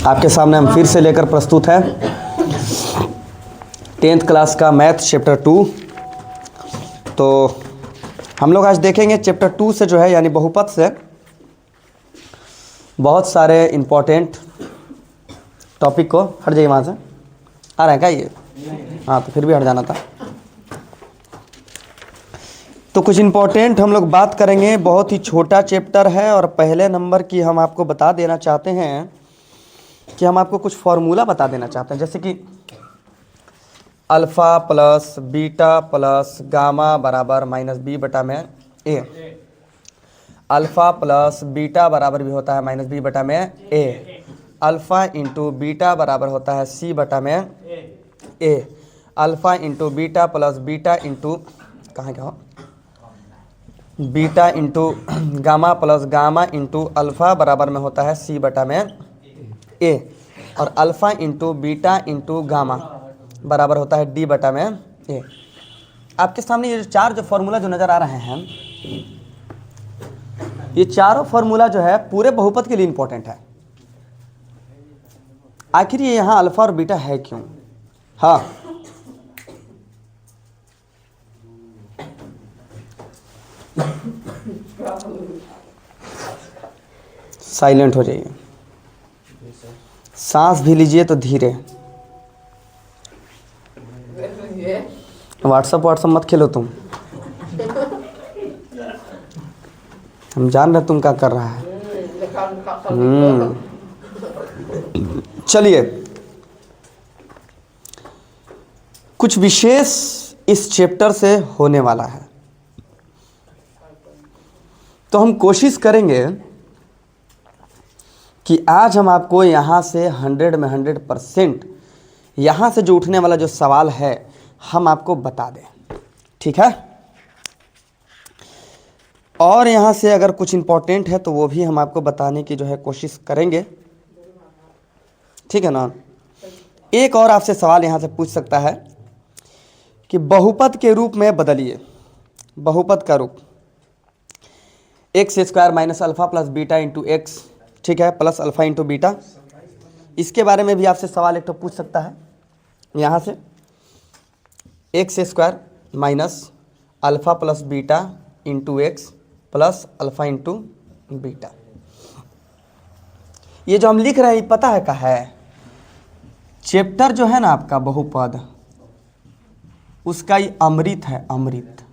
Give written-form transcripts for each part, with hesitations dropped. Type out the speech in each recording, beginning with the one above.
आपके सामने हम फिर से लेकर प्रस्तुत हैं 10th क्लास का मैथ चैप्टर 2। तो हम लोग आज देखेंगे चैप्टर 2 से जो है यानी बहुपद से बहुत सारे इम्पोर्टेंट टॉपिक को। हट जाइए वहाँ से, आ रहा है क्या ये? हाँ, तो फिर भी हट जाना था। तो कुछ इम्पोर्टेंट हम लोग बात करेंगे। बहुत ही छोटा चैप्टर है और पहले नंबर की हम आपको बता देना चाहते हैं कि हम आपको कुछ फार्मूला बता देना चाहते हैं, जैसे कि alpha plus beta plus gamma बराबर माइनस बी बटा में ए। अल्फ़ा प्लस बीटा बराबर भी होता है माइनस बी बटा में ए। अल्फ़ा इंटू बीटा बराबर होता है सी बटा में a. Alpha into beta plus beta into कहाँ क्या हो beta into gamma plus gamma into alpha बराबर में होता है सी बटा में ए। और alpha into beta into gamma बराबर होता है डी बटा में ए। आपके सामने ये चार जो फार्मूला जो नज़र आ रहे हैं, ये चारों फार्मूला जो है पूरे बहुपद के लिए इंपॉर्टेंट है। आखिर ये यहाँ अल्फ़ा और बीटा है क्यों? हाँ, साइलेंट हो जाइए, सांस भी लीजिए तो धीरे। व्हाट्सअप मत खेलो तुम, हम जान रहे तुम क्या कर रहा है। चलिए, कुछ विशेष इस चैप्टर से होने वाला है, तो हम कोशिश करेंगे कि आज हम आपको यहाँ से 100 में 100% यहाँ से जो उठने वाला जो सवाल है हम आपको बता दें, ठीक है? और यहाँ से अगर कुछ इम्पोर्टेंट है तो वो भी हम आपको बताने की जो है कोशिश करेंगे, ठीक है ना? एक और आपसे सवाल यहाँ से पूछ सकता है कि बहुपद के रूप में बदलिए। बहुपद का रूप x square minus alpha plus beta into x, ठीक है, प्लस अल्फ़ा इंटू बीटा। इसके बारे में भी आपसे सवाल एक तो पूछ सकता है यहाँ से, x square minus alpha plus beta into x plus alpha into beta. ये जो हम लिख रहे हैं पता है क्या है? चैप्टर जो है ना आपका बहुपद, उसका ये अमृत है, अमृत।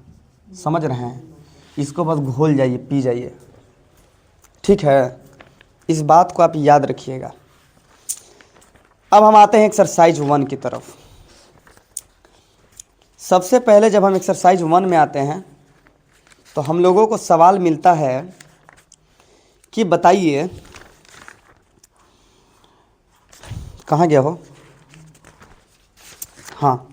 समझ रहे हैं? इसको बस घोल जाइए, पी जाइए, ठीक है? इस बात को आप याद रखिएगा। अब हम आते हैं एक्सरसाइज 1 की तरफ। सबसे पहले जब हम एक्सरसाइज 1 में आते हैं तो हम लोगों को सवाल मिलता है कि बताइए, कहाँ गया हो? हाँ,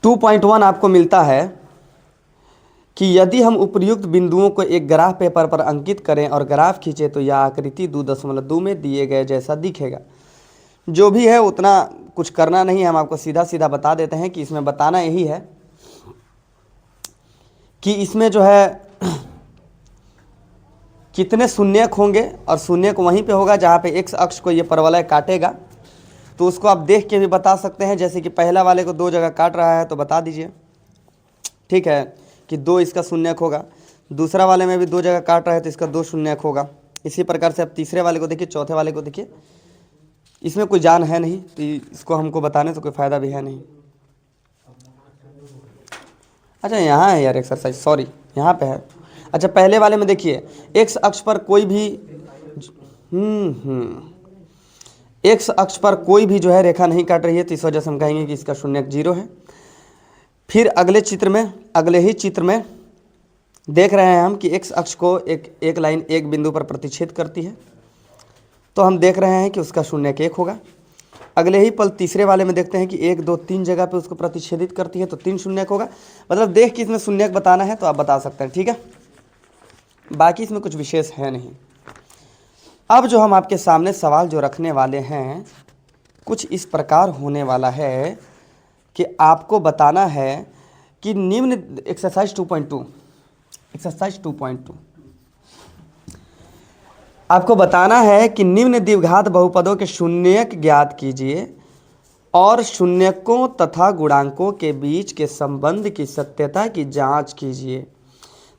2.1 आपको मिलता है कि यदि हम उपयुक्त बिंदुओं को एक ग्राफ पेपर पर अंकित करें और ग्राफ खींचे तो यह आकृति 2.2 में दिए गए जैसा दिखेगा। जो भी है उतना कुछ करना नहीं है, हम आपको सीधा सीधा बता देते हैं कि इसमें बताना यही है कि इसमें जो है कितने शून्यक होंगे, और शून्यक वहीं पे होगा जहाँ पे एक्स अक्ष को ये परवलय काटेगा। तो उसको आप देख के भी बता सकते हैं, जैसे कि पहला वाले को 2 जगह काट रहा है तो बता दीजिए, ठीक है, कि 2 इसका शून्यक होगा। दूसरा वाले में भी 2 जगह काट रहा है तो इसका 2 शून्यक होगा। इसी प्रकार से आप तीसरे वाले को देखिए, चौथे वाले को देखिए। इसमें कोई जान है नहीं तो इसको हमको बताने से कोई फ़ायदा भी है नहीं। अच्छा, यहाँ है यार एक्सरसाइज, सॉरी, यहाँ पे है। अच्छा, पहले वाले में देखिए, एक्स अक्ष पर कोई भी एक्स अक्ष पर कोई भी जो है रेखा नहीं काट रही है, तो इस वजह से हम कहेंगे कि इसका शून्यक 0 है। फिर अगले चित्र में, अगले ही चित्र में देख रहे हैं हम कि एक्स अक्ष को एक लाइन एक बिंदु पर प्रतिच्छेद करती है, तो हम देख रहे हैं कि उसका शून्यक 1 होगा। अगले ही पल तीसरे वाले में देखते हैं कि 1 2 3 जगह पे उसको प्रतिच्छेदित करती है, तो 3 शून्यक होगा। मतलब देख के इसमें शून्यक बताना है तो आप बता सकते हैं, ठीक है? बाकी इसमें कुछ विशेष है नहीं। अब जो हम आपके सामने सवाल जो रखने वाले हैं कुछ इस प्रकार होने वाला है कि आपको बताना है कि निम्न एक्सरसाइज 2.2 आपको बताना है कि निम्न द्विघात बहुपदों के शून्यक ज्ञात कीजिए और शून्यकों तथा गुणांकों के बीच के संबंध की सत्यता की जांच कीजिए।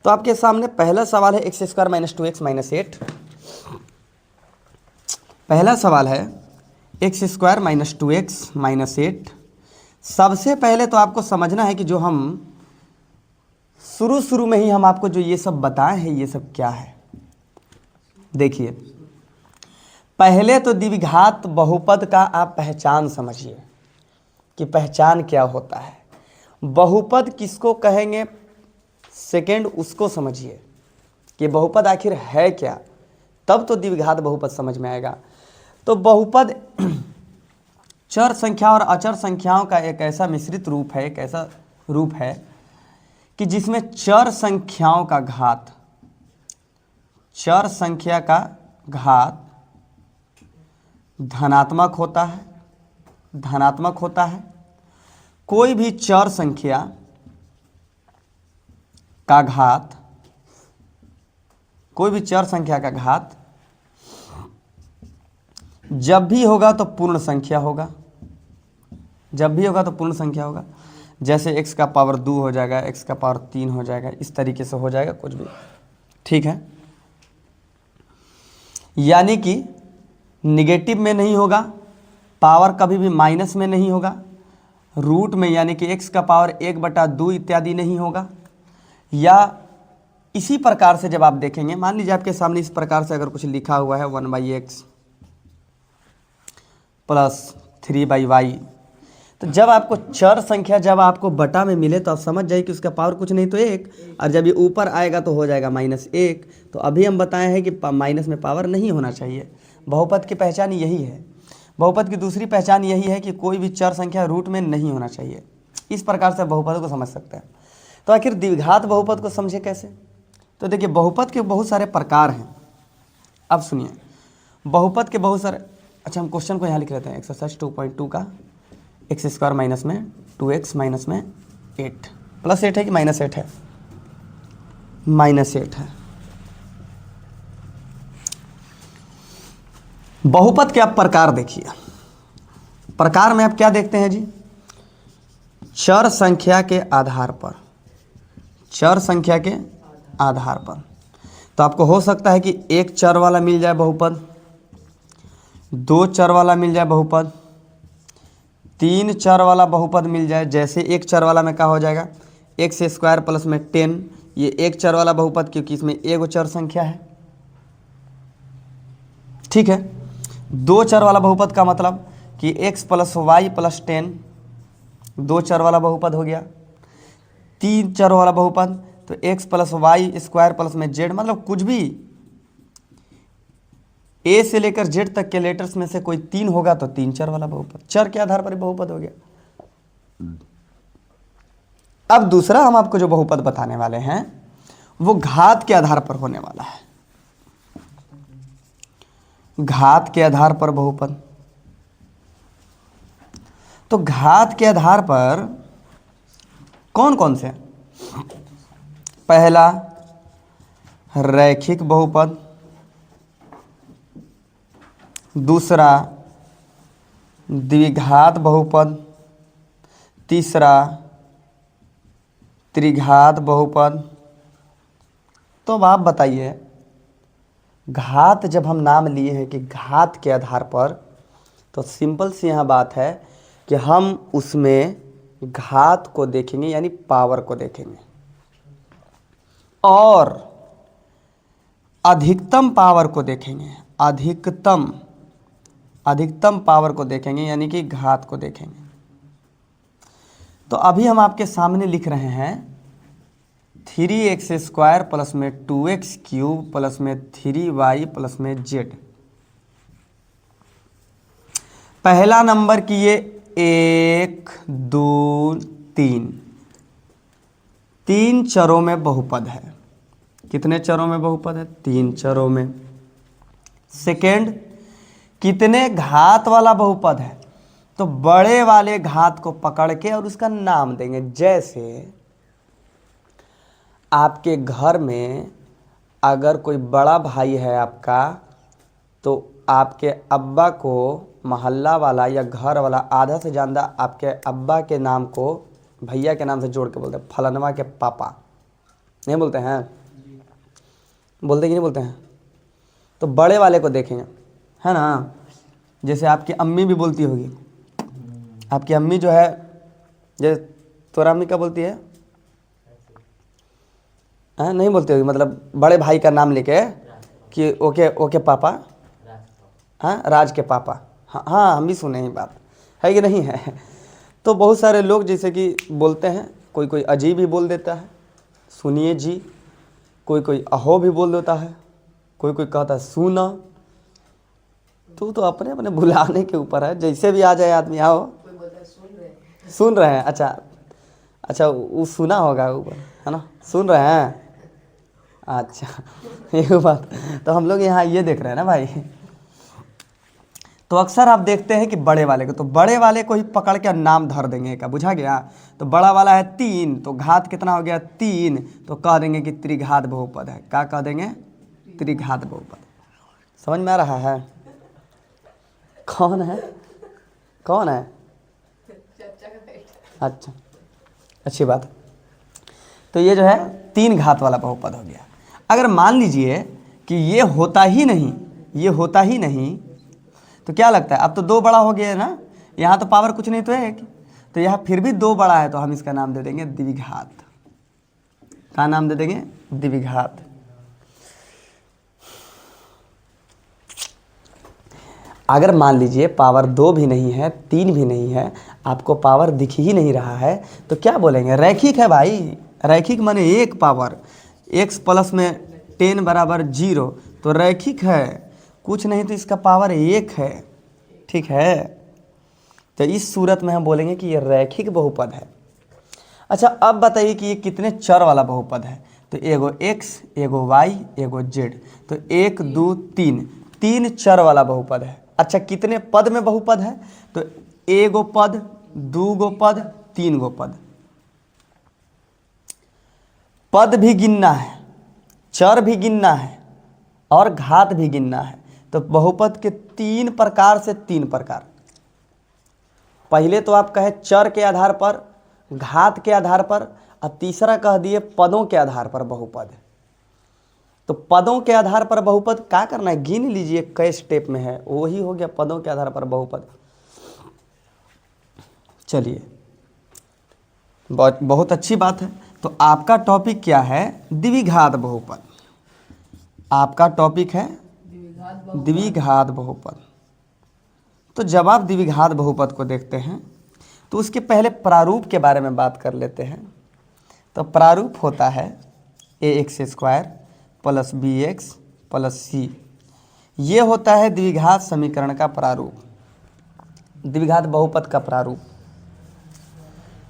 तो आपके सामने पहला सवाल है x square minus 2x minus 8। पहला सवाल है x square minus 2x minus 8। सबसे पहले तो आपको समझना है कि जो हम शुरू में ही हम आपको जो ये सब बताए हैं ये सब क्या है। देखिए, पहले तो द्विघात बहुपद का आप पहचान समझिए कि पहचान क्या होता है, बहुपद किसको कहेंगे, सेकंड उसको समझिए कि बहुपद आखिर है क्या, तब तो द्विघात बहुपद समझ में आएगा। तो बहुपद चर संख्या और अचर संख्याओं का एक ऐसा मिश्रित रूप है, एक ऐसा रूप है कि जिसमें चर संख्या का घात धनात्मक होता है। कोई भी चर संख्या का घात जब भी होगा तो पूर्ण संख्या होगा। जैसे x का पावर 2 हो जाएगा, x का पावर 3 हो जाएगा, इस तरीके से हो जाएगा कुछ भी, ठीक है। यानी कि निगेटिव में नहीं होगा, पावर कभी भी माइनस में नहीं होगा, रूट में यानी कि x का पावर 1/2 इत्यादि नहीं होगा। या इसी प्रकार से जब आप देखेंगे, मान लीजिए आपके सामने इस प्रकार से अगर कुछ लिखा हुआ है 1/x प्लस 3/y, तो जब आपको चर संख्या जब आपको बटा में मिले तो आप समझ जाइए कि उसका पावर कुछ नहीं तो 1, और जब ये ऊपर आएगा तो हो जाएगा -1। तो अभी हम बताए हैं कि माइनस में पावर नहीं होना चाहिए। बहुपद की पहचान यही है। बहुपद की दूसरी पहचान यही है कि कोई भी चर संख्या रूट में नहीं होना चाहिए। इस प्रकार से बहुपद को समझ सकते हैं। तो आखिर द्विघात बहुपद को समझे कैसे? तो देखिए, बहुपद के बहुत सारे प्रकार हैं। अब सुनिए, बहुपद के बहुत सारे, अच्छा हम क्वेश्चन को यहाँ लिख लेते हैं। एक्सरसाइज 2.2 का एक्स स्क्वायर माइनस में 2x माइनस में 8 प्लस 8 है कि -8 है? -8 है। बहुपद के आप प्रकार देखिए। प्रकार में आप क्या देखते हैं जी? चर संख्या के आधार पर, तो आपको हो सकता है कि एक चर वाला मिल जाए बहुपद, 2 चर वाला मिल जाए बहुपद, 3 चर वाला बहुपद मिल जाए। जैसे एक चर वाला में क्या हो जाएगा, एक्स स्क्वायर प्लस में 10, ये एक चर वाला बहुपद क्योंकि इसमें एगो चर संख्या है, ठीक है। 2 चर वाला बहुपद का मतलब कि x प्लस वाई प्लस 10, 2 चर वाला बहुपद हो गया। 3 चर वाला बहुपद तो x plus y square plus में z, मतलब कुछ भी a से लेकर z तक के लेटर्स में से कोई 3 होगा तो 3 चर वाला बहुपद, चर के आधार पर बहुपद हो गया। अब दूसरा हम आपको जो बहुपद बताने वाले हैं वो घात के आधार पर होने वाला है। घात के आधार पर बहुपद। तो घात के आधार पर कौन कौन से? पहला रैखिक बहुपद, दूसरा द्विघात बहुपद, तीसरा त्रिघात बहुपद। तो अब आप बताइए, घात जब हम नाम लिए हैं कि घात के आधार पर, तो सिंपल सी यहाँ बात है कि हम उसमें घात को देखेंगे यानी पावर को देखेंगे, और अधिकतम पावर को देखेंगे, अधिकतम पावर को देखेंगे यानी कि घात को देखेंगे। तो अभी हम आपके सामने लिख रहे हैं 3x स्क्वायर प्लस में 2x क्यूब प्लस में 3y प्लस में z। पहला नंबर की ये 1 2 3 चरों में बहुपद है। कितने चरों में बहुपद है? 3 चरों में। सेकेंड, कितने घात वाला बहुपद है? तो बड़े वाले घात को पकड़ के और उसका नाम देंगे। जैसे आपके घर में अगर कोई बड़ा भाई है आपका तो आपके अब्बा को मोहल्ला वाला या घर वाला आधा से ज़्यादा आपके अब्बा के नाम को भैया के नाम से जोड़ के बोलते हैं, फलानवा के पापा, नहीं बोलते हैं? बोलते कि नहीं बोलते हैं? तो बड़े वाले को देखेंगे, है ना? जैसे आपकी अम्मी भी बोलती होगी, आपकी अम्मी जो है, जैसे तोरा अम्मी क्या बोलती है? नहीं बोलती होगी, मतलब बड़े भाई का नाम लेके कि ओके ओके पापा, हाँ राज के पापा, हाँ हाँ हम भी सुने ही बात, है कि नहीं है? तो बहुत सारे लोग जैसे कि बोलते हैं, कोई कोई अजीब ही बोल देता है, सुनिए जी, कोई कोई अहो भी बोल देता है, कोई कोई कहता है सुना। तो अपने अपने बुलाने के ऊपर है, जैसे भी आ जाए आदमी, आओ सुन रहे हैं, अच्छा अच्छा वो सुना होगा ऊपर, है ना, सुन रहे हैं, अच्छा ये बात। तो हम लोग यहाँ ये देख रहे हैं ना भाई। तो अक्सर आप देखते हैं कि बड़े वाले को, तो बड़े वाले को ही पकड़ के नाम धर देंगे का, बुझा गया? तो बड़ा वाला है 3, तो घात कितना हो गया? 3, तो कह देंगे कि त्रिघात बहुपद है। क्या कह देंगे? त्रिघात बहुपद। समझ में आ रहा है? कौन है? कौन है? अच्छा, अच्छी बात। तो ये जो है 3 घात वाला बहुपद हो गया। अगर मान लीजिए कि ये होता ही नहीं, ये होता ही नहीं, तो क्या लगता है? अब तो 2 बड़ा हो गया है ना, यहाँ तो पावर कुछ नहीं तो है, तो यहाँ फिर भी 2 बड़ा है, तो हम इसका नाम दे देंगे द्विघात। क्या नाम दे देंगे? द्विघात। अगर मान लीजिए पावर 2 भी नहीं है, 3 भी नहीं है, आपको पावर दिख ही नहीं रहा है, तो क्या बोलेंगे? रैखिक है भाई। रैखिक माने एक पावर, x प्लस में 10 बराबर 0, तो रैखिक है, कुछ नहीं तो इसका पावर 1 है, ठीक है? तो इस सूरत में हम बोलेंगे कि ये रैखिक बहुपद है। अच्छा अब बताइए कि ये कितने चर वाला बहुपद है? तो एगो x, एगो y, एगो z, तो 1 2 3, 3 चर वाला बहुपद है। अच्छा कितने पद में बहुपद है? तो एगो पद, 2 गो पद, 3 गो पद। पद भी गिनना है, चर भी गिनना है, और घात भी गिनना है। तो बहुपद के 3 प्रकार से 3 प्रकार। पहले तो आप कहे चर के आधार पर, घात के आधार पर, और तीसरा कह दिए पदों के आधार पर बहुपद। तो पदों के आधार पर बहुपद क्या करना है? गिन लीजिए कई स्टेप में है, वही हो गया पदों के आधार पर बहुपद। चलिए, बहुत अच्छी बात है। तो आपका टॉपिक क्या है? द्विघात बहुपद। आपका टॉपिक है द्विघात बहुपद। तो जब आप द्विघात बहुपद को देखते हैं तो उसके पहले प्रारूप के बारे में बात कर लेते हैं। तो प्रारूप होता है ax² plus bx plus c। ये होता है द्विघात समीकरण का प्रारूप, द्विघात बहुपद का प्रारूप,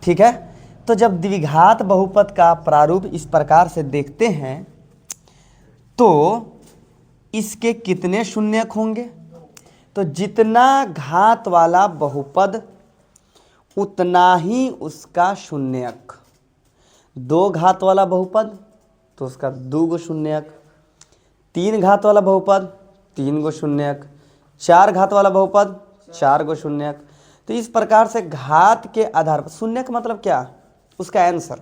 ठीक है? तो जब द्विघात बहुपद का प्रारूप इस प्रकार से देखते हैं तो इसके कितने शून्यक होंगे? तो जितना घात वाला बहुपद उतना ही उसका शून्यक। 2 घात वाला बहुपद तो उसका 2 गो शून्यक, 3 घात वाला बहुपद 3 गो शून्यक, 4 घात वाला बहुपद 4 गो शून्यक। तो इस प्रकार से घात के आधार पर, शून्यक मतलब क्या? उसका आंसर,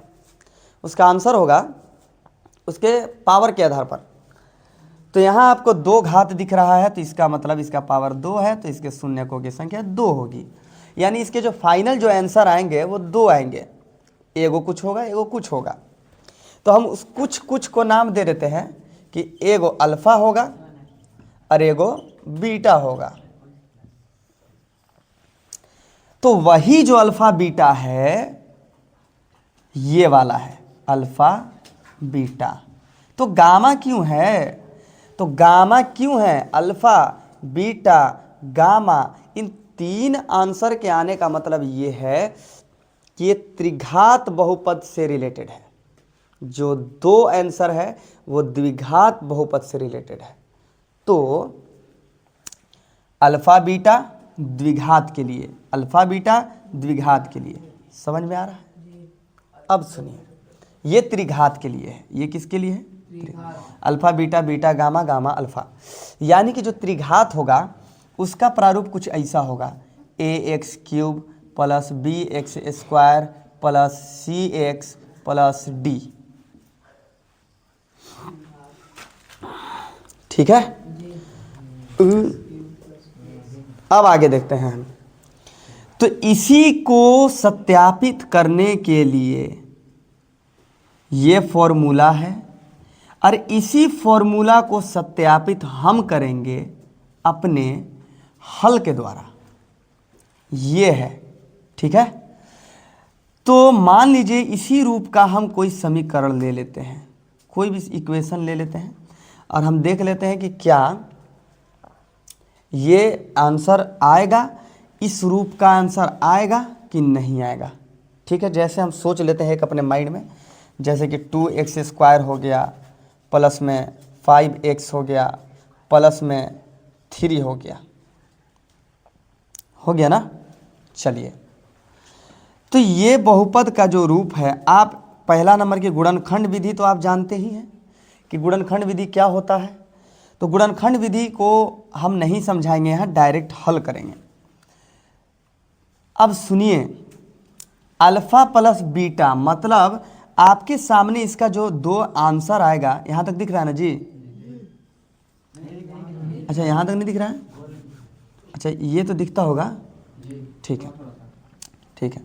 उसका आंसर होगा उसके पावर के आधार पर। तो यहाँ आपको 2 घात दिख रहा है, तो इसका मतलब इसका पावर 2 है, तो इसके शून्यकों की संख्या 2 होगी। यानी इसके जो फाइनल जो आंसर आएंगे वो 2 आएंगे, एगो कुछ होगा, एगो कुछ होगा। तो हम उस कुछ कुछ को नाम दे देते हैं कि एगो अल्फा होगा और एगो बीटा होगा। तो वही जो अल्फा बीटा है ये वाला है अल्फा बीटा। तो गामा क्यों है? तो गामा क्यों है? अल्फा बीटा गामा, इन 3 आंसर के आने का मतलब ये है कि ये त्रिघात बहुपद से रिलेटेड है। जो 2 आंसर है वो द्विघात बहुपद से रिलेटेड है। तो अल्फा बीटा द्विघात के लिए, अल्फा बीटा द्विघात के लिए, समझ में आ रहा है? अब सुनिए, ये त्रिघात के लिए है। ये किसके लिए है? Alpha beta beta gamma gamma alpha. यानी कि जो त्रिघात होगा उसका प्रारूप कुछ ऐसा होगा, a x cube plus b x square plus c x plus d. ठीक है। अब आगे देखते हैं हम। तो इसी को सत्यापित करने के लिए ये फॉर्मूला है और इसी फॉर्मूला को सत्यापित हम करेंगे अपने हल के द्वारा। ये है, ठीक है। तो मान लीजिए इसी रूप का हम कोई समीकरण ले लेते हैं, कोई भी इक्वेशन ले लेते हैं और हम देख लेते हैं कि क्या ये आंसर आएगा, इस रूप का आंसर आएगा कि नहीं आएगा। ठीक है। जैसे हम सोच लेते हैं एक अपने माइंड में, जैसे कि 2x² हो गया प्लस में 5x हो गया प्लस में 3 हो गया ना। चलिए, तो ये बहुपद का जो रूप है, आप पहला नंबर की गुणनखंड विधि तो आप जानते ही हैं कि गुणनखंड विधि क्या होता है। तो गुणनखंड विधि को हम नहीं समझाएंगे, यहाँ डायरेक्ट हल करेंगे। अब सुनिए, अल्फा प्लस बीटा मतलब आपके सामने इसका जो दो आंसर आएगा, यहाँ तक दिख रहा है ना जी? अच्छा, यहाँ तक नहीं दिख रहा है? अच्छा, ये तो दिखता होगा। ठीक है, ठीक है।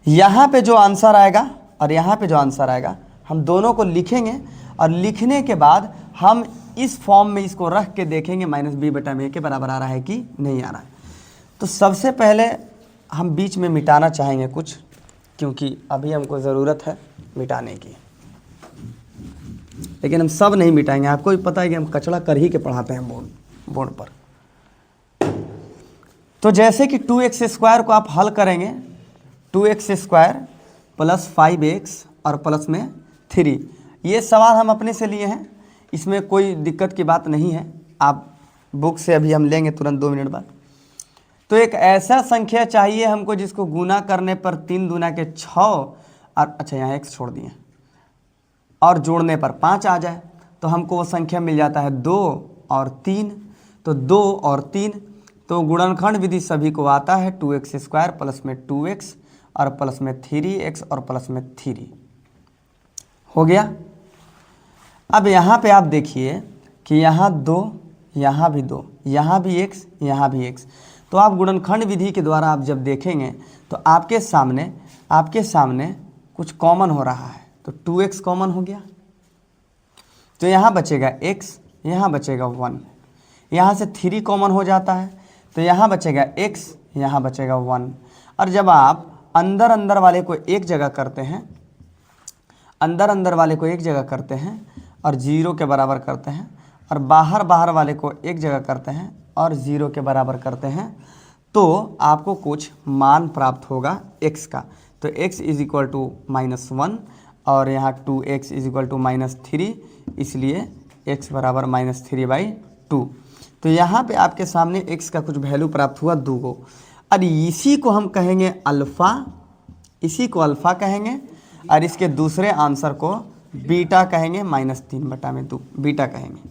यहाँ पे जो आंसर आएगा और यहाँ पे जो आंसर आएगा, हम दोनों को लिखेंगे और लिखने के बाद हम इस फॉर्म में इसको रख के देखेंगे -b/a के बराबर आ रहा है कि नहीं आ रहा है। तो सबसे पहले हम बीच में मिटाना चाहेंगे कुछ, क्योंकि अभी हमको ज़रूरत है मिटाने की, लेकिन हम सब नहीं मिटाएंगे। आपको भी पता है कि हम कचरा कर ही के पढ़ाते हैं बोर्ड पर। तो जैसे कि 2x² को आप हल करेंगे, 2x² प्लस 5x और प्लस में 3, ये सवाल हम अपने से लिए हैं, इसमें कोई दिक्कत की बात नहीं है। आप बुक से अभी हम लेंगे तुरंत 2 मिनट बाद। तो एक ऐसा संख्या चाहिए हमको जिसको गुना करने पर 3 दूना के 6 और अच्छा यहाँ x छोड़ दिए और जोड़ने पर 5 आ जाए, तो हमको वो संख्या मिल जाता है 2 और 3। तो 2 और 3, तो गुणनखंड विधि सभी को आता है, 2x² प्लस में 2x और प्लस में 3x और प्लस में 3 हो गया। अब यहाँ पे आप देखिए कि यहाँ 2, यहाँ भी 2, यहाँ भी x, यहाँ भी x। तो आप गुणनखंड विधि के द्वारा आप जब देखेंगे तो आपके सामने कुछ कॉमन हो रहा है। तो 2x कॉमन हो गया, तो यहाँ बचेगा x, यहाँ बचेगा 1, यहाँ से 3 कॉमन हो जाता है, तो यहाँ बचेगा x, यहाँ बचेगा 1। और जब आप अंदर वाले को एक जगह करते हैं, अंदर वाले को एक जगह करते हैं और 0 के बराबर करते हैं, और बाहर वाले को एक जगह करते हैं और 0 के बराबर करते हैं, तो आपको कुछ मान प्राप्त होगा x का। तो x = -1 और यहाँ 2x = -3, इसलिए x बराबर -3/2। तो यहाँ पे आपके सामने x का कुछ वैल्यू प्राप्त हुआ 2 गो। और इसी को हम कहेंगे अल्फ़ा, इसी को अल्फ़ा कहेंगे, और इसके दूसरे आंसर को बीटा कहेंगे, -3/2 बीटा कहेंगे।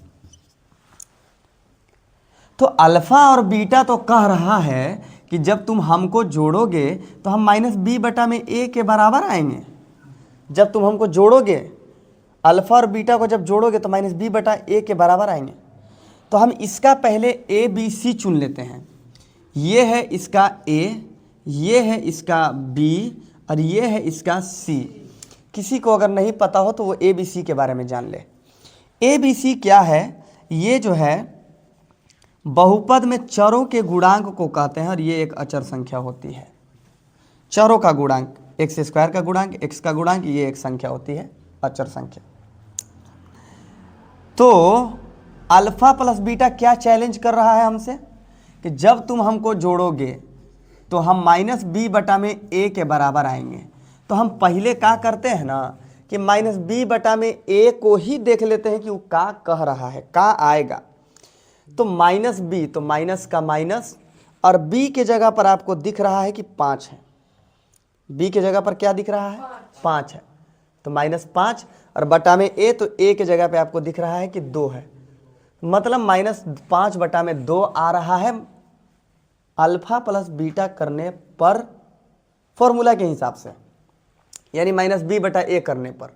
तो अल्फ़ा और बीटा तो कह रहा है कि जब तुम हमको जोड़ोगे तो हम -b/a के बराबर आएंगे। जब तुम हमको जोड़ोगे, अल्फ़ा और बीटा को जब जोड़ोगे तो -b/a के बराबर आएंगे। तो हम इसका पहले a b c चुन लेते हैं। ये है इसका a, ये है इसका b और ये है इसका c। किसी को अगर नहीं पता हो तो वो a b c के बारे में जान ले। a b c क्या है? ये जो है बहुपद में चरों के गुणांक को कहते हैं, और ये एक अचर संख्या होती है। चरों का गुणांक, x² का गुणांक, x का गुणांक, ये एक संख्या होती है, अचर संख्या। तो अल्फ़ा प्लस बीटा क्या चैलेंज कर रहा है हमसे कि जब तुम हमको जोड़ोगे तो हम -b/a के बराबर आएंगे। तो हम पहले क्या करते हैं ना कि -b/a को ही देख लेते हैं कि वो क्या कह रहा है, क्या आएगा। तो -b, तो माइनस का माइनस, और b के जगह पर आपको दिख रहा है कि 5 है। b के जगह पर क्या दिख रहा है? 5 है। तो -5 और बटा में ए, तो ए की जगह पे आपको दिख रहा है कि 2 है, मतलब -5/2 आ रहा है अल्फा प्लस बीटा करने पर फॉर्मूला के हिसाब से, यानी -b/a करने पर।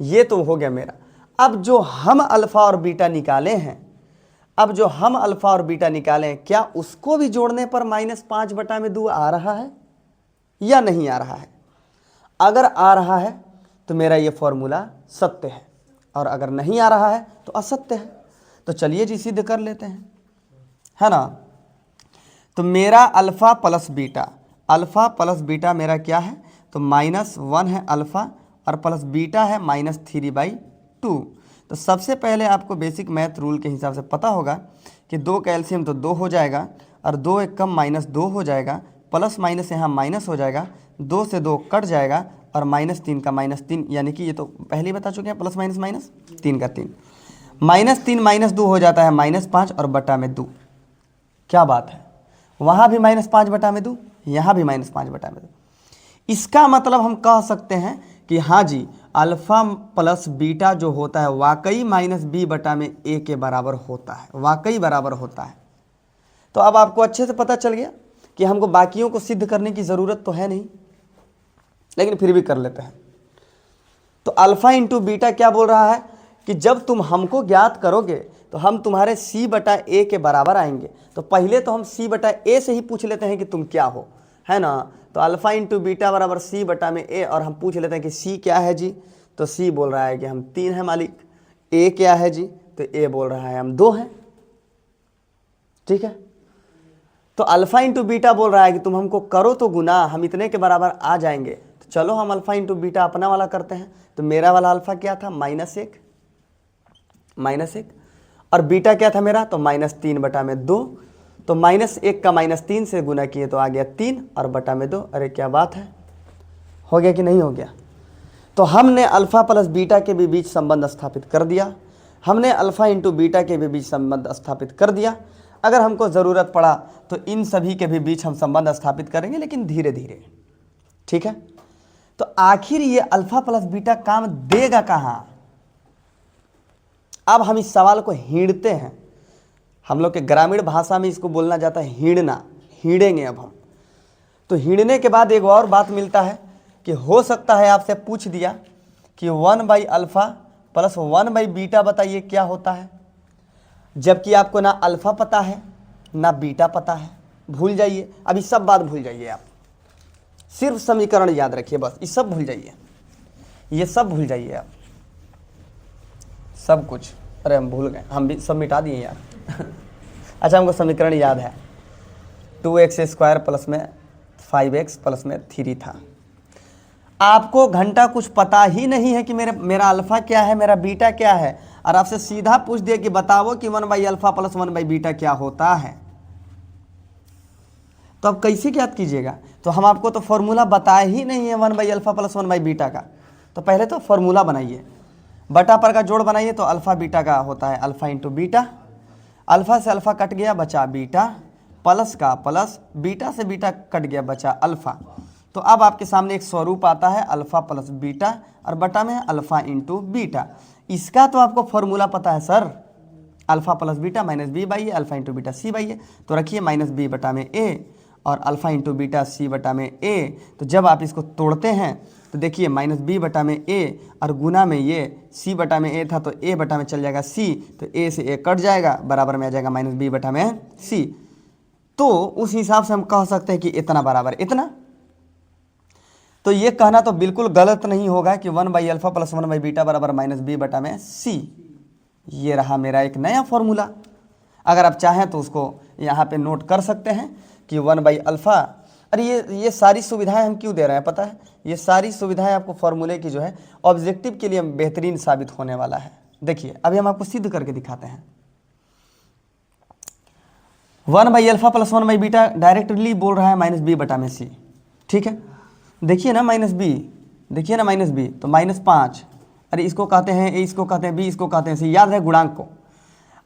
ये तो हो गया मेरा। अब जो हम अल्फा और बीटा निकाले हैं, क्या उसको भी जोड़ने पर -5/2 आ रहा है या नहीं आ रहा है? अगर आ रहा है तो मेरा ये फॉर्मूला सत्य है, और अगर नहीं आ रहा है तो असत्य है। तो चलिए जी सिद्ध कर लेते हैं, है ना। तो मेरा अल्फा प्लस बीटा मेरा क्या है, तो -1 है अल्फा और प्लस बीटा है -3/2। तो सबसे पहले आपको बेसिक मैथ रूल के हिसाब से पता होगा कि 2 का एलसीएम तो 2 हो जाएगा, और 2 एक कम -2 हो जाएगा, प्लस माइनस यहाँ माइनस हो जाएगा, 2 से 2 कट जाएगा, और -3 का -3, यानी कि ये तो पहले ही बता चुके हैं, प्लस माइनस माइनस 3 का 3, -3 -2 हो जाता है -5 और बटा में 2। क्या बात है, वहाँ भी -5/2, यहाँ भी -5/2। इसका मतलब हम कह सकते हैं कि हाँ जी, अल्फा प्लस बीटा जो होता है वाकई -b/a के बराबर होता है, वाकई बराबर होता है। तो अब आपको अच्छे से पता चल गया कि हमको बाकियों को सिद्ध करने की ज़रूरत तो है नहीं, लेकिन फिर भी कर लेते हैं। तो अल्फा इंटू बीटा क्या बोल रहा है कि जब तुम हमको ज्ञात करोगे तो हम तुम्हारे c/a के बराबर आएंगे। तो पहले तो हम c/a से ही पूछ लेते हैं कि तुम क्या हो, है ना। तो अल्फा इंटू बीटा बराबर c/a, और हम पूछ लेते हैं कि c क्या है जी, तो c बोल रहा है कि हम 3 हैं मालिक। a क्या है जी, तो a बोल रहा है हम 2 हैं, ठीक है। तो अल्फा इंटू बीटा बोल रहा है कि तुम हमको करो तो गुना, हम इतने के बराबर आ जाएंगे। तो चलो हम अल्फा इंटू बीटा अपना वाला करते हैं। तो मेरा वाला अल्फा क्या था, -1, और बीटा क्या था मेरा, तो -3/2। तो -1 का -3 से गुना किए तो आ गया 3 और बटा में 2। अरे क्या बात है, हो गया कि नहीं हो गया। तो हमने अल्फा प्लस बीटा के भी बीच संबंध स्थापित कर दिया, हमने अल्फा इंटू बीटा के भी बीच संबंध स्थापित कर दिया। अगर हमको ज़रूरत पड़ा तो इन सभी के भी बीच हम संबंध स्थापित करेंगे, लेकिन धीरे धीरे, ठीक है। तो आखिर ये अल्फा प्लस बीटा काम देगा कहाँ? अब हम इस सवाल को हीड़ते हैं, हम लोग के ग्रामीण भाषा में इसको बोलना जाता है हीड़ना, हीड़ेंगे अब हम। तो हीड़ने के बाद एक और बात मिलता है कि हो सकता है आपसे पूछ दिया कि 1/अल्फा प्लस 1/बीटा बताइए क्या होता है, जबकि आपको ना अल्फा पता है ना बीटा पता है। भूल जाइए, अभी सब बात भूल जाइए, आप सिर्फ समीकरण याद रखिए बस, ये सब भूल जाइए, ये सब भूल जाइए आप, सब कुछ। अरे हम भूल गए, हम भी सब मिटा दिए यार। अच्छा, हमको समीकरण याद है, 2x² प्लस में 5x प्लस में 3 था। आपको घंटा कुछ पता ही नहीं है कि मेरा अल्फा क्या है, मेरा बीटा क्या है, और आपसे सीधा पूछ दिया कि बताओ कि 1/अल्फा प्लस 1/बीटा क्या होता है, तो आप कैसे ज्ञात कीजिएगा? तो हम आपको तो फॉर्मूला बताया ही नहीं है 1/अल्फा प्लस 1/बीटा का। तो पहले तो फॉर्मूला बनाइए, बटा पर का जोड़ बनाइए। तो अल्फा बीटा का होता है अल्फा इंटू बीटा, अल्फा से अल्फा कट गया बचा बीटा, प्लस का प्लस, बीटा से बीटा कट गया बचा अल्फा। तो अब आपके सामने एक स्वरूप आता है अल्फा प्लस बीटा, और बटा में अल्फा इंटू बीटा। इसका तो आपको फॉर्मूला पता है sir, alpha plus beta -b/a, alpha into beta c/a। तो रखिए -b/a और अल्फा इंटू बीटा c/a। तो जब आप इसको तोड़ते हैं तो देखिए -b/a और गुना में ये c/a था, तो a/में चल जाएगा c, तो a से a कट जाएगा, बराबर में आ जाएगा -b/c। तो उस हिसाब से हम कह सकते हैं कि इतना बराबर इतना। तो ये कहना तो बिल्कुल गलत नहीं होगा कि 1/अल्फा प्लस 1/बीटा बराबर -b/c। ये रहा मेरा एक नया फॉर्मूला। अगर आप चाहें तो उसको यहाँ पे नोट कर सकते हैं कि 1/अल्फा। अरे ये सारी सुविधाएं हम क्यों दे रहे हैं पता है? ये सारी सुविधाएं आपको फॉर्मूले की जो है ऑब्जेक्टिव के लिए बेहतरीन साबित होने वाला है। देखिए अभी हम आपको सिद्ध करके दिखाते हैं। 1/अल्फा प्लस 1/बीटा डायरेक्टली बोल रहा है -b/c, ठीक है। देखिए ना -b, देखिए ना -b, तो -5। अरे इसको कहते हैं a, इसको कहते हैं b, इसको कहते हैं c। याद है गुणांक को।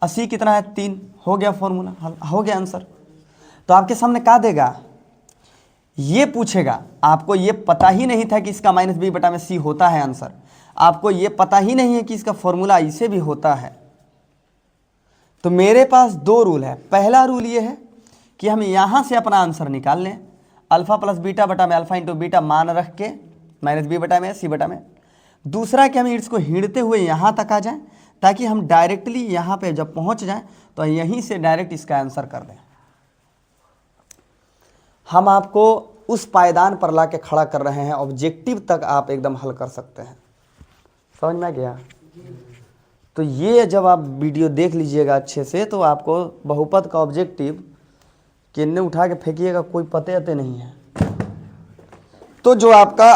और c कितना है 3। हो गया फॉर्मूला, हो गया आंसर। तो आपके सामने क्या देगा, ये पूछेगा। आपको ये पता ही नहीं था कि इसका -b/c होता है आंसर। आपको ये पता ही नहीं है कि इसका फॉर्मूला ऐसे भी होता है। तो मेरे पास दो रूल है। पहला रूल ये है कि हम यहाँ से अपना आंसर निकाल लें, अल्फा प्लस बीटा बटा में अल्फा इंटू बीटा मान रख के माइनस बी बटा में सी बटा में। दूसरा कि हम इसको हिड़ते हुए यहाँ तक आ जाएं ताकि हम डायरेक्टली यहाँ पे जब पहुँच जाएं तो यहीं से डायरेक्ट इसका आंसर कर दें। हम आपको उस पायदान पर ला के खड़ा कर रहे हैं, ऑब्जेक्टिव तक आप एकदम हल कर सकते हैं। समझ में आ गया? तो ये जब आप वीडियो देख लीजिएगा अच्छे से तो आपको बहुपद का ऑब्जेक्टिव किन्ने उठा के फेंकिएगा कोई पते अते नहीं है। तो जो आपका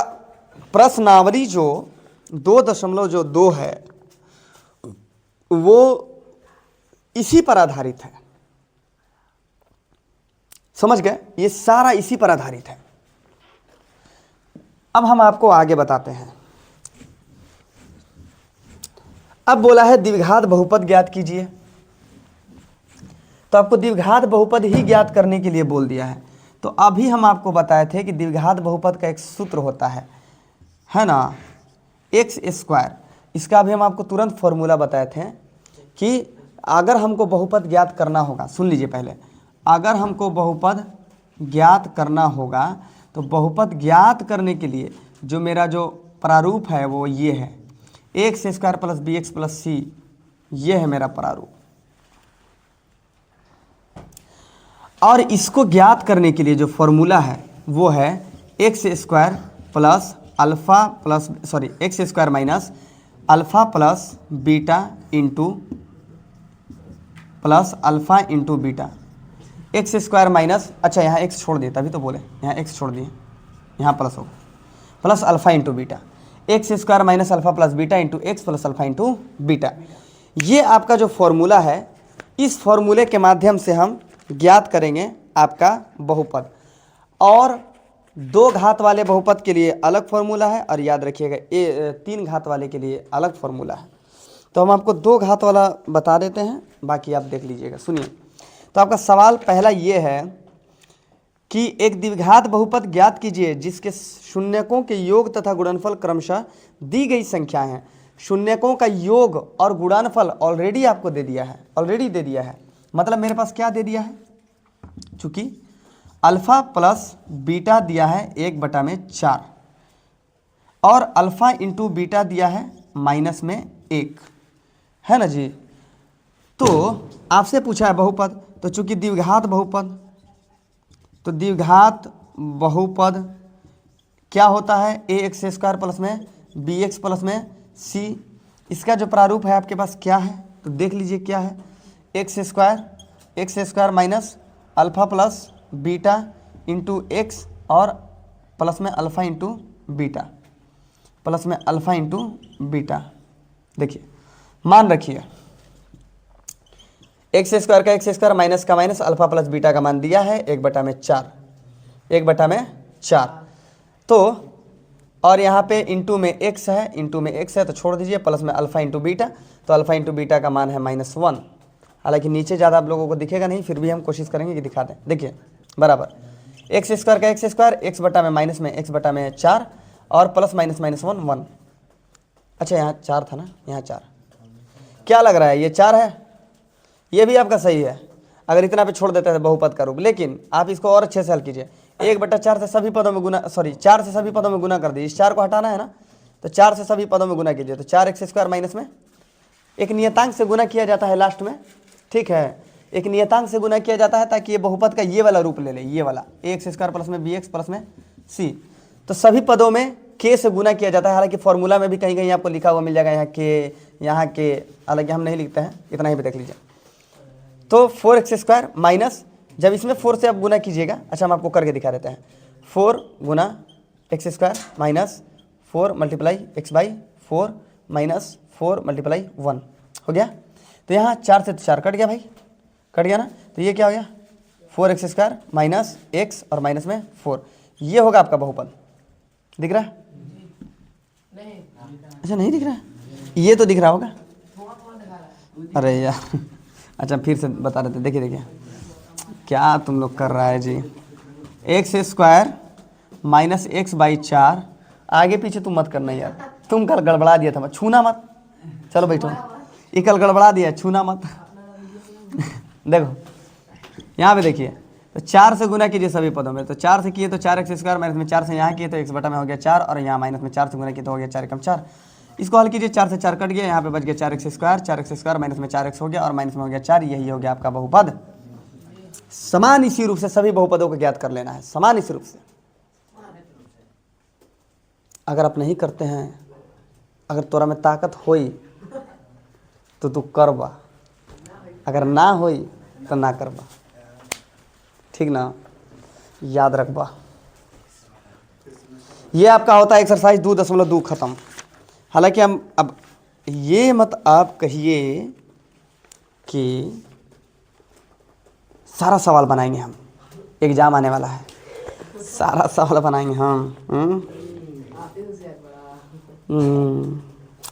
प्रश्नावली जो 2.2 है वो इसी पर आधारित है। समझ गए? ये सारा इसी पर आधारित है। अब हम आपको आगे बताते हैं। अब बोला है द्विघात बहुपद ज्ञात कीजिए, तो आपको द्विघात बहुपद ही ज्ञात करने के लिए बोल दिया है। तो अभी हम आपको बताए थे कि द्विघात बहुपद का एक सूत्र होता है ना, एक्स स्क्वायर। इसका अभी हम आपको तुरंत फॉर्मूला बताए थे कि अगर हमको बहुपद ज्ञात करना होगा, सुन लीजिए पहले, अगर हमको बहुपद ज्ञात करना होगा तो बहुपद ज्ञात करने के लिए जो मेरा जो प्रारूप है वो ये है, x square plus b x plus c, ये है मेरा प्रारूप। और इसको ज्ञात करने के लिए जो फॉर्मूला है वो है x square plus alpha plus x square minus alpha plus beta into plus alpha into beta. X square minus, अच्छा यहाँ एक्स छोड़ दिए तभी तो बोले, यहाँ एक्स छोड़ दिए, यहाँ प्लस होगा, plus alpha into beta. X square minus alpha plus beta into x plus alpha into beta. ये आपका जो फॉर्मूला है, इस फॉर्मूले के माध्यम से हम ज्ञात करेंगे आपका बहुपद। और 2 घात वाले बहुपद के लिए अलग फॉर्मूला है, और याद रखिएगा 3 घात वाले के लिए अलग फॉर्मूला है। तो हम आपको 2 घात वाला बता देते हैं, बाकी आप देख लीजिएगा। सुनिए, तो आपका सवाल पहला ये है कि एक द्विघात बहुपद ज्ञात कीजिए जिसके शून्यकों के योग तथा गुणनफल क्रमशः दी गई संख्या है। शून्यकों का योग और गुणनफल ऑलरेडी आपको दे दिया है, ऑलरेडी दे दिया है। मतलब मेरे पास क्या दे दिया है, चूंकि अल्फा प्लस बीटा दिया है 1/4 और अल्फा इंटू बीटा दिया है -1, है ना जी। तो आपसे पूछा है बहुपद, तो चूंकि द्विघात बहुपद, तो द्विघात बहुपद क्या होता है, ए एक्स स्क्वायर प्लस में बी एक्स प्लस में सी। इसका जो प्रारूप है आपके पास क्या है, तो देख लीजिए क्या है, x square minus alpha plus beta into x और प्लस में अल्फा इंटू बीटा, प्लस में अल्फा इंटू बीटा। देखिए मान रखिए, एक्स स्क्वायर का एक्स स्क्वायर माइनस का माइनस अल्फा प्लस बीटा का मान दिया है 1/4। तो और यहाँ पे इंटू में एक्स है, तो छोड़ दीजिए, प्लस में अल्फा इंटू बीटा, तो अल्फा इंटू बीटा का मान है -1। हालांकि नीचे ज़्यादा आप लोगों को दिखेगा नहीं, फिर भी हम कोशिश करेंगे कि दिखा दें। देखिए बराबर एक्स स्क्वायर का एक्स स्क्वायर, एक्स बटा में माइनस में एक्स बटा में 4 और प्लस माइनस माइनस 1। अच्छा यहाँ 4 था ना, यहाँ 4 क्या लग रहा है, ये 4 है, ये भी आपका सही है अगर इतना पे छोड़ देते हैं बहुपद का रूप। लेकिन आप इसको और अच्छे से हल कीजिए, 1/4 से सभी पदों में गुना, 4 से सभी पदों में गुना कर दीजिए। इस 4 को हटाना है ना, तो 4 से सभी पदों में गुना कीजिए। तो 4x स्क्वायर माइनस में एक नियतांक से गुना किया जाता है लास्ट में, ठीक है, एक नियतांक से गुना किया जाता है ताकि ये बहुपद का ये वाला रूप ले ले, ये वाला ax स्क्वायर प्लस में bx प्लस में c। तो सभी पदों में k से गुना किया जाता है। हालांकि फॉर्मूला में भी कहीं कहीं आपको लिखा हुआ मिल जाएगा यहाँ k, हालांकि हम नहीं लिखते हैं, इतना ही भी देख लीजिए। तो 4x स्क्वायर माइनस, जब इसमें 4 से आप गुना कीजिएगा, अच्छा हम आपको करके दिखा देते हैं, 4 गुना x square minus 4 multiply x by 4 minus 4 multiply 1 हो गया। तो यहाँ 4 से 4 कट गया भाई, कट गया ना। तो ये क्या हो गया, 4x स्क्वायर माइनस एक्स और माइनस में 4, ये होगा आपका बहुपद। दिख रहा है? अच्छा नहीं दिख रहा है, ये तो दिख रहा होगा। अरे यार अच्छा फिर से बता देते, देखिए क्या तुम लोग कर रहा है जी। X square minus x by 4, आगे पीछे तुम मत करना यार। तुम कल गड़बड़ा दिया था, छूना मत, चलो बैठो, ये कल गड़बड़ा दिया, छूना मत। देखो यहाँ पे देखिए, तो 4 से गुना कीजिए सभी पदों में, तो 4 से किए तो 4x² माइनस में 4 से यहाँ किए तो x बटा में हो गया 4, और यहाँ माइनस में 4 से गुना किए तो हो गया 4 कम 4। इसको हल कीजिए, 4 से 4 कट गया, यहाँ पे बच गया 4x² माइनस में 4x हो गया और माइनस में हो गया 4, यही हो गया आपका बहुपद। समान इसी रूप से सभी बहुपदों को ज्ञात कर लेना है, समान इसी रूप से। अगर आप नहीं करते हैं, अगर तोरा में ताकत होई तो तू करबा, अगर ना होई तो ना करबा, ठीक ना, याद रखबा। ये आपका होता है एक्सरसाइज 2.2 खत्म। हालांकि हम अब ये मत आप कहिए कि सारा सवाल बनाएंगे हम, एग्जाम आने वाला है, सारा सवाल बनाएंगे हम।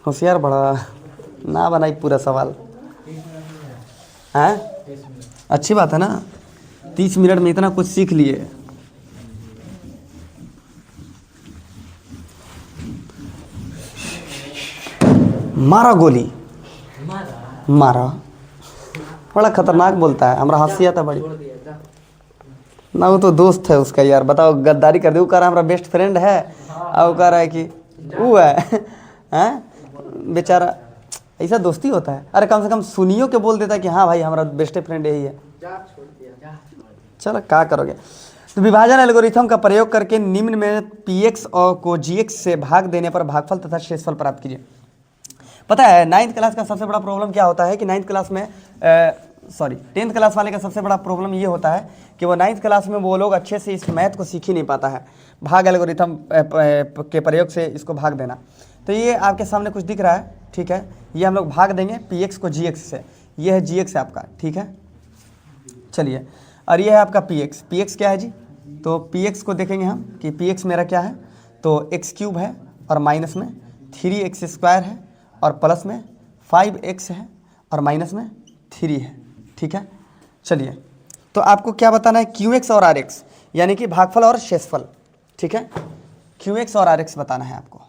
होशियार बड़ा ना बनाई पूरा सवाल हैं, अच्छी बात है ना, 30 मिनट में इतना कुछ सीख लिए। मारा गोली, मारा, बड़ा खतरनाक बोलता है, हमारा हंसी आता बड़ी ना, वो तो दोस्त है उसका यार, बताओ गद्दारी कर दे, वो कह रहा है हमारा बेस्ट फ्रेंड है, और वो कह रहा है कि वो है हैं, बेचारा, ऐसा दोस्ती होता है। अरे कम से कम सुनियो के बोल देता है कि हाँ भाई हमारा बेस्ट फ्रेंड यही है। चलो क्या करोगे। तो विभाजन एल्गोरिथम का प्रयोग करके निम्न में px और को gx से भाग देने पर भागफल तथा शेषफल प्राप्त कीजिए। पता है 9th क्लास का सबसे बड़ा प्रॉब्लम क्या होता है कि 9th क्लास में 10th क्लास वाले का सबसे बड़ा प्रॉब्लम ये होता है कि वो 9th क्लास में वो लोग अच्छे से इस मैथ को सीख ही नहीं पाता है, भाग एल्गोरिथम के प्रयोग से इसको भाग देना। तो ये आपके सामने कुछ दिख रहा है, ठीक है, ये हम लोग भाग देंगे px को gx से, ये है gx है आपका, ठीक है, चलिए, और ये है आपका px क्या है जी, तो px को देखेंगे हम कि px मेरा क्या है, तो x³ है और माइनस में 3x² है और प्लस में 5x है और माइनस में 3 है, ठीक है। चलिए, तो आपको क्या बताना है, qx और rx, यानी कि भागफल और शेषफल, ठीक है, qx और rx बताना है आपको,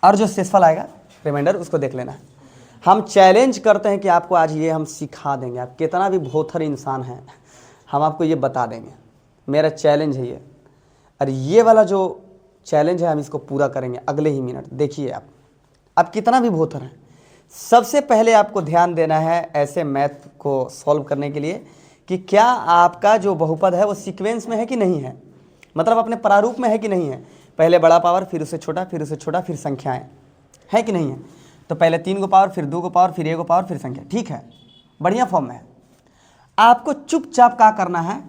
और जो शेषफल आएगा रिमाइंडर उसको देख लेना है। हम चैलेंज करते हैं कि आपको आज ये हम सिखा देंगे, आप कितना भी भोथर इंसान हैं हम आपको ये बता देंगे, मेरा चैलेंज है ये, और ये वाला जो चैलेंज है हम इसको पूरा करेंगे अगले ही मिनट। देखिए आप कितना भी भोथर हैं, सबसे पहले आपको ध्यान देना है ऐसे मैथ को सॉल्व करने के लिए कि क्या आपका जो बहुपद है वो सीक्वेंस में है कि नहीं है, मतलब अपने प्रारूप में है कि नहीं है, पहले बड़ा पावर फिर उससे छोटा फिर उससे छोटा फिर संख्याएं, है कि नहीं है, तो पहले 3 को पावर फिर 2 को पावर फिर 1 को पावर फिर संख्या, ठीक है, बढ़िया फॉर्म में है। आपको चुपचाप क्या करना है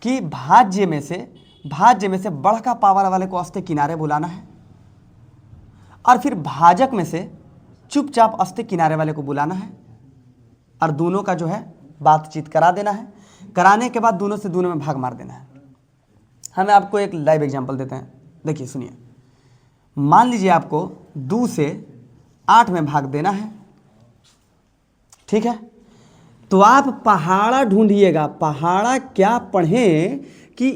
कि भाज्य में से बढ़का पावर वाले को अस्ते किनारे बुलाना है, और फिर भाजक में से चुपचाप अस्ते किनारे वाले को बुलाना है, और दोनों का जो है बातचीत करा देना है, कराने के बाद दोनों से दोनों में भाग मार देना है। हम आपको एक लाइव एग्जांपल देते हैं, देखिए सुनिए, मान लीजिए आपको 2 से 8 में भाग देना है, ठीक है, तो आप पहाड़ा ढूंढिएगा, पहाड़ा क्या पढ़ें कि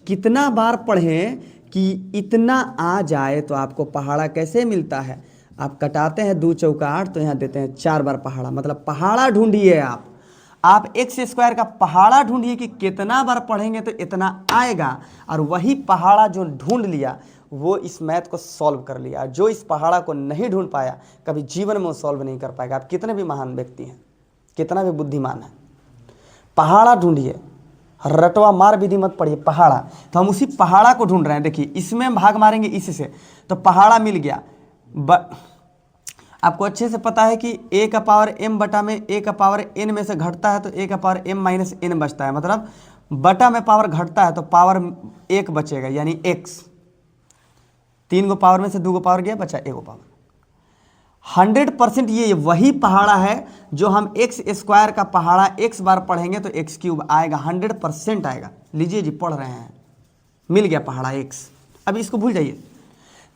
कितना बार पढ़ें कि इतना आ जाए, तो आपको पहाड़ा कैसे मिलता है, आप कटाते हैं 2 चौका 8, तो यहाँ देते हैं 4 बार पहाड़ा, मतलब पहाड़ा ढूंढिए आप x² का पहाड़ा ढूंढिए कि कितना बार पढ़ेंगे तो इतना आएगा, और वही पहाड़ा जो ढूंढ लिया वो इस मैथ को सॉल्व कर लिया। जो इस पहाड़ा को नहीं ढूंढ पाया कभी जीवन में वो सॉल्व नहीं कर पाएगा। आप कितने भी महान व्यक्ति हैं, कितना भी बुद्धिमान है, पहाड़ा ढूंढिए, रटवा मार विधि मत पढ़िए, पहाड़ा। तो हम उसी पहाड़ा को ढूंढ रहे हैं, देखिए इसमें हम भाग मारेंगे इससे, तो पहाड़ा मिल गया। आपको अच्छे से पता है कि a का पावर m बटा में a का पावर n में से घटता है तो a का पावर m माइनस n बचता है, मतलब बटा में पावर घटता है तो पावर 1 बचेगा, यानी x। 3 को पावर में से 2 को पावर गया, बचा 1 को पावर। 100% ये वही पहाड़ा है जो हम x² का पहाड़ा x बार पढ़ेंगे तो x³ आएगा, 100% आएगा। लीजिए जी, पढ़ रहे हैं, मिल गया पहाड़ा x। अब इसको भूल जाइए,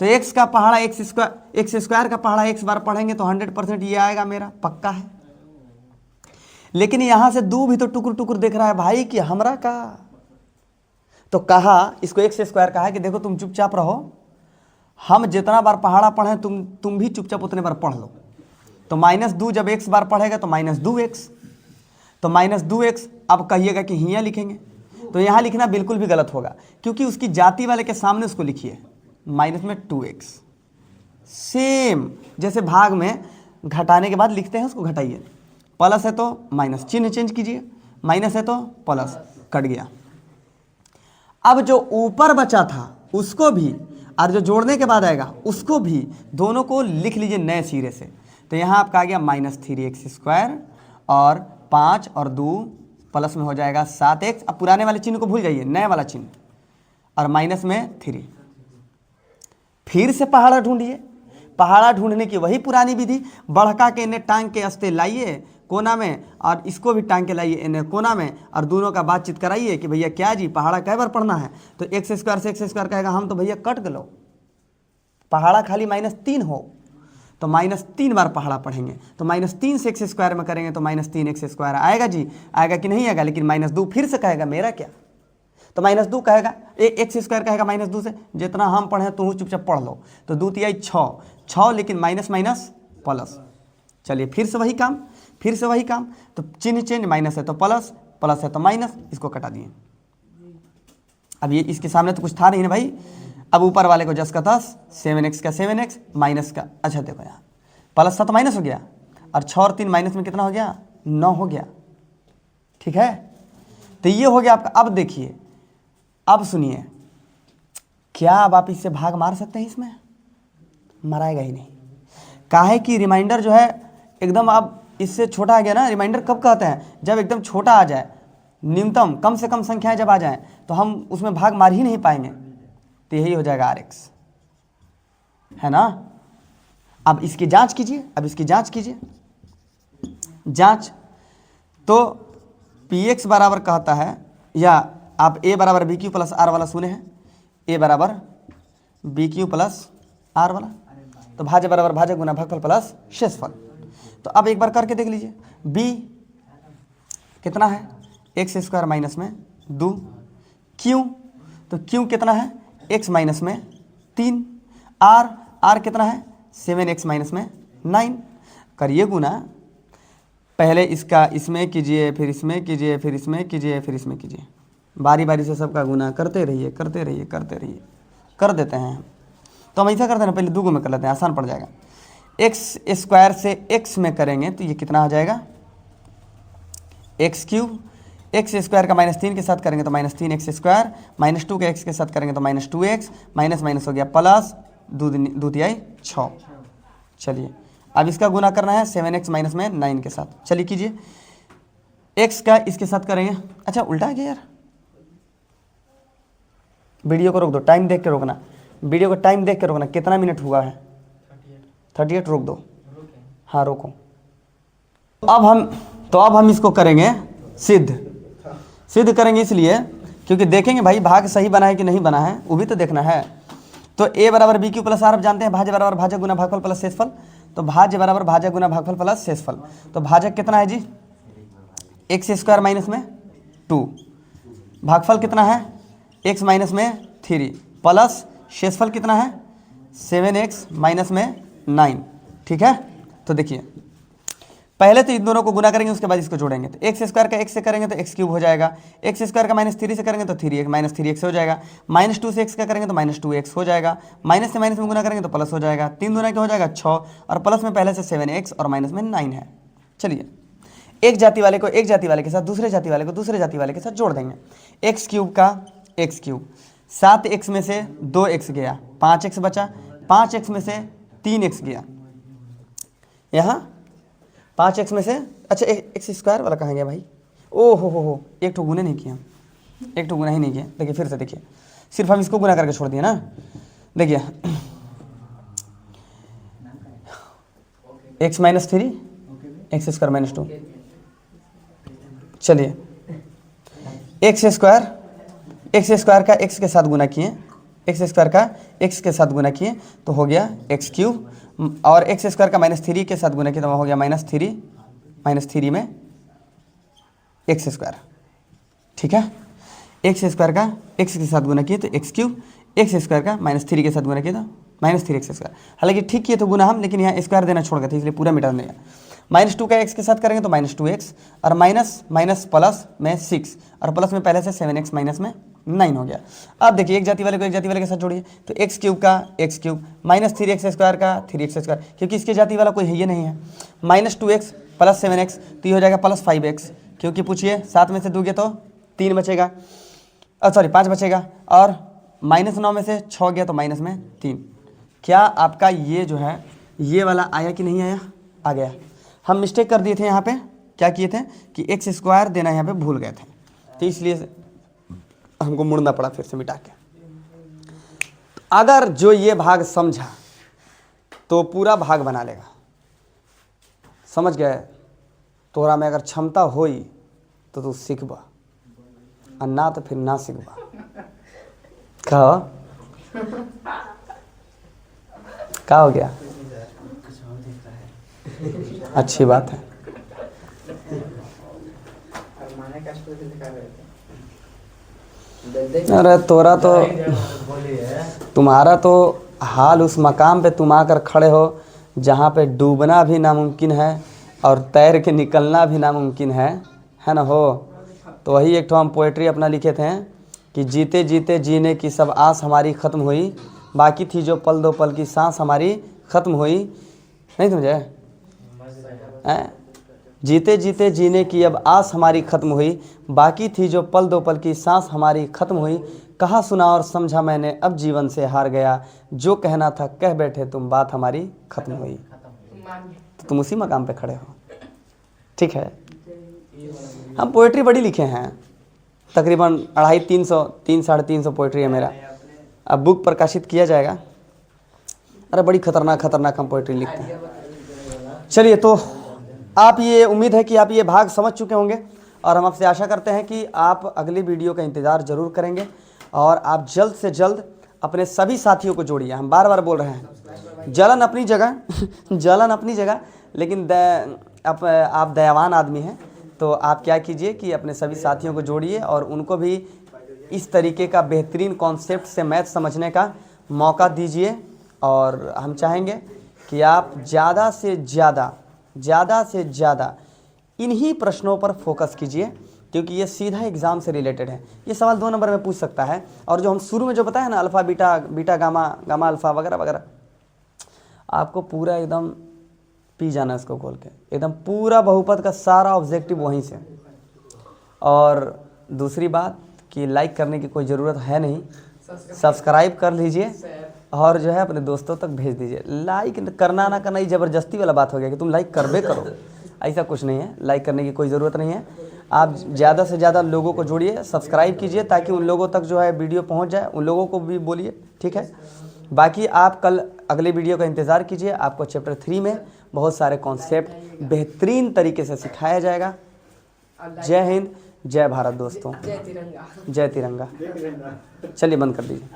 तो x का पहाड़ा x² का पहाड़ा x बार पढ़ेंगे तो 100% ये आएगा, मेरा पक्का है। लेकिन यहां से 2 भी तो टुकुर टुकुर देख रहा है भाई कि हमरा का, तो कहा इसको x² कहा कि देखो तुम चुपचाप रहो, हम जितना बार पहाड़ा पढ़ें तुम भी चुपचाप उतने बार पढ़ लो। तो -2 जब x बार पढ़ेगा तो -2x, तो -2x। अब कहिएगा कि हियाँ लिखेंगे, तो यहाँ लिखना बिल्कुल भी गलत होगा, क्योंकि उसकी जाति वाले के सामने उसको लिखिए माइनस में 2x। सेम जैसे भाग में घटाने के बाद लिखते हैं उसको घटाइए। प्लस है तो माइनस, चिन्ह चेंज कीजिए, माइनस है तो प्लस, कट गया। अब जो ऊपर बचा था उसको भी, और जो जोड़ने के बाद आएगा उसको भी, दोनों को लिख लीजिए नए सिरे से। तो यहाँ आपका आ गया -3x², और 5 और 2 प्लस में हो जाएगा 7x। अब पुराने वाले चिन्ह को भूल जाइए, नए वाला चिन्ह, और माइनस में 3। फिर से पहाड़ा ढूंढिए। पहाड़ा ढूंढने की वही पुरानी विधि, बढ़का के इन्हें टांग के अस्ते लाइए कोना में, और इसको भी टांग के लाइए इन्हें कोना में, और दोनों का बातचीत कराइए कि भैया क्या जी पहाड़ा कै बार पढ़ना है। तो x² से x² कहेगा हम तो भैया कट गलो, पहाड़ा खाली -3 हो, तो -3 बार पहाड़ा पढ़ेंगे। तो -3 से x² में करेंगे तो -3x² आएगा जी, आएगा कि नहीं आएगा। लेकिन -2 फिर से कहेगा मेरा क्या, तो -2 कहेगा, x² कहेगा -2 से, जितना हम पढ़े तू चुपचाप पढ़ लो। तो 2 तिहाई 6, लेकिन माइनस माइनस प्लस। चलिए फिर से वही काम, फिर से वही काम। तो चिन्ह चेंज, माइनस है तो प्लस, प्लस है तो माइनस, इसको कटा दिए। अब ये इसके सामने तो कुछ था नहीं ना भाई। अब ऊपर वाले को 10 का 10, 7x का 7x, माइनस का, अच्छा देखो यहाँ प्लस था तो माइनस हो गया, और 6 और 3 माइनस में कितना हो गया, 9 हो गया। ठीक है, तो ये हो गया आपका। अब देखिए, अब सुनिए, क्या अब आप इससे भाग मार सकते हैं? इसमें मराएगा ही नहीं। काहे कि रिमाइंडर जो है एकदम अब इससे छोटा आ गया ना। रिमाइंडर कब कहते हैं? जब एकदम छोटा आ जाए, न्यूनतम कम से कम संख्याएं जब आ जाएं, तो हम उसमें भाग मार ही नहीं पाएंगे। तो यही हो जाएगा RX, है ना। अब इसकी जांच कीजिए, अब इसकी जांच कीजिए, जांच। तो PX बराबर कहता है, या आप A बराबर BQ प्लस R वाला सुने हैं, A बराबर BQ प्लस R वाला, तो भाज्य बराबर भाजक गुना भागफल प्लस शेषफल। तो अब एक बार करके देख लीजिए, B कितना है, x² माइनस में 2, Q तो Q कितना है, x माइनस में 3, R कितना है, 7x माइनस में 9। करिए गुना, पहले इसका इसमें कीजिए, फिर इसमें कीजिए, फिर इसमें कीजिए, फिर इसमें कीजिए, बारी बारी से सबका गुना करते रहिए, करते रहिए, करते रहिए। कर देते हैं तो हम ऐसा करते हैं ना, पहले 2 में कर लेते हैं, आसान पड़ जाएगा। x² से x में करेंगे तो ये कितना आ जाएगा, x3। x² का -3 के साथ करेंगे तो -3x², -2 के x के साथ करेंगे तो -2x, माइनस माइनस हो गया प्लस, 2 तिहाई 6। चलिए अब इसका गुना करना है 7x माइनस में 9 के साथ। चलिए कीजिए, x का इसके साथ करेंगे, अच्छा उल्टा है क्या यार, वीडियो को रोक दो, टाइम देख के रोकना, वीडियो को टाइम देख के रोकना, कितना मिनट हुआ है, 38, रोक दो, हाँ रोको। अब हम इसको करेंगे सिद्ध करेंगे, इसलिए क्योंकि देखेंगे भाई भाग सही बना है कि नहीं बना है, वो भी तो देखना है। तो A बराबर BQ प्लस R जानते हैं, भाज्य बराबर भाजक गुना भागफल प्लस शेषफल। तो भाज्य बराबर भाजक गुना भागफल प्लस शेषफल। तो भाजक कितना है जी, x² माइनस में 2, भागफल कितना है, x माइनस में 3, प्लस शेषफल कितना है, 7x माइनस में 9। ठीक है, तो देखिए पहले तो इन दोनों को गुना करेंगे, उसके बाद इसको जोड़ेंगे। तो x² का x से करेंगे तो x³ हो जाएगा, x² का -3 से करेंगे तो 3x हो जाएगा, -2 से x का करेंगे तो -2x हो जाएगा, माइनस से माइनस में गुना करेंगे तो प्लस हो जाएगा, 3 दूना क्या हो जाएगा 6, और प्लस में पहले से 7x और माइनस में 9 है। चलिए एक जाति वाले को एक जाति वाले के साथ, दूसरे जाति वाले को दूसरे जाति वाले के साथ जोड़ देंगे। x³ का x³, 7x में से 2x गया, 5x बचा, 5x में से 3x गया, यहाँ 5x में से, अच्छा x² वाला कहाँ गया भाई, ओ हो, एक ठो गुना नहीं किया, एक ठो गुना ही नहीं किया। देखिए फिर से देखिए, सिर्फ हम इसको गुना करके छोड़ दिए ना। देखिए x माइनस 3, x² -2। चलिए x² का x के साथ गुना किए, x² का x के साथ गुना किए तो हो गया x³, और x² का -3 के साथ गुना किया तो हो गया -3 में x²। ठीक है, x² का x के साथ गुना किए तो x³ x² का -3 के साथ गुना किया तो -3x²। हालांकि ठीक किए तो गुना हम, लेकिन यहाँ स्क्वायर देना छोड़ गए थे, इसलिए पूरा मिटा देंगे। -2 का x के साथ करेंगे तो -2x, और माइनस माइनस प्लस में 6, और प्लस में पहले से 7x माइनस में 9 हो गया। अब देखिए एक जाति वाले को एक जाति वाले के साथ जोड़िए, तो x³ का x³ -3x² का 3x², क्योंकि इसके जाति वाला कोई है ये नहीं है। -2x + 7x तो ये हो जाएगा +5x, क्योंकि पूछिए 7 में से दोगे तो 3 बचेगा, सॉरी 5 बचेगा, और -9 में से 6 गया तो माइनस में 3। क्या आपका ये जो है ये वाला आया कि नहीं आया? आ गया। हम मिस्टेक कर दिए थे यहाँ पे, क्या किए थे कि x² देना यहाँ पे भूल गए थे, तो इसलिए हमको मुड़ना पड़ा फिर से मिटा के। अगर जो ये भाग समझा तो पूरा भाग बना लेगा, समझ गए? तोरा में अगर क्षमता होई तो तू सीखबा, और ना तो फिर ना सीखबा। क्या हो गया? अच्छी बात है। अरे तोरा तो, तुम्हारा तो हाल उस मकाम पे तुम आकर खड़े हो जहाँ पे डूबना भी नामुमकिन है और तैर के निकलना भी नामुमकिन है ना हो। तो वही एक तो हम पोएट्री अपना लिखे थे कि जीते जीते जीने की सब आस हमारी ख़त्म हुई, बाकी थी जो पल दो पल की सांस हमारी ख़त्म हुई। नहीं समझे? जीते जीते जीने की अब आस हमारी ख़त्म हुई, बाकी थी जो पल दो पल की सांस हमारी ख़त्म हुई। कहा सुना और समझा मैंने अब जीवन से हार गया, जो कहना था कह बैठे तुम बात हमारी ख़त्म हुई। तो तुम उसी मकाम पे खड़े हो, ठीक है। हम पोएट्री बड़ी लिखे हैं, तकरीबन 350 पोएट्री है मेरा। अब बुक प्रकाशित किया जाएगा। अरे बड़ी खतरनाक हम पोएट्री लिखते हैं। चलिए, तो आप ये उम्मीद है कि आप ये भाग समझ चुके होंगे, और हम आपसे आशा करते हैं कि आप अगली वीडियो का इंतज़ार ज़रूर करेंगे, और आप जल्द से जल्द अपने सभी साथियों को जोड़िए। हम बार बार बोल रहे हैं, जलन अपनी जगह लेकिन आप दयावान आदमी हैं, तो आप क्या कीजिए कि अपने सभी साथियों को जोड़िए और उनको भी इस तरीके का बेहतरीन कॉन्सेप्ट से मैथ समझने का मौका दीजिए। और हम चाहेंगे कि आप ज़्यादा से ज़्यादा इन्हीं प्रश्नों पर फोकस कीजिए, क्योंकि ये सीधा एग्ज़ाम से रिलेटेड है। ये सवाल 2 नंबर में पूछ सकता है, और जो हम शुरू में जो बताया ना, अल्फ़ा बीटा गामा अल्फ़ा वगैरह वगैरह, आपको पूरा एकदम पी जाना इसको खोल के, एकदम पूरा बहुपद का सारा ऑब्जेक्टिव वहीं से। और दूसरी बात कि लाइक करने की कोई ज़रूरत है नहीं, सब्सक्राइब कर लीजिए और जो है अपने दोस्तों तक भेज दीजिए। लाइक करना ना करना ये ज़बरदस्ती वाला बात हो गया कि तुम लाइक करबे करो, ऐसा कुछ नहीं है। लाइक करने की कोई ज़रूरत नहीं है। आप ज़्यादा से ज़्यादा लोगों को जोड़िए, सब्सक्राइब कीजिए, ताकि उन लोगों तक जो है वीडियो पहुंच जाए, उन लोगों को भी बोलिए, ठीक है। बाकी आप कल अगले वीडियो का इंतज़ार कीजिए। आपको चैप्टर 3 में बहुत सारे कॉन्सेप्ट बेहतरीन तरीके से सिखाया जाएगा। जय हिंद, जय भारत दोस्तों, जय तिरंगा। चलिए बंद कर दीजिए।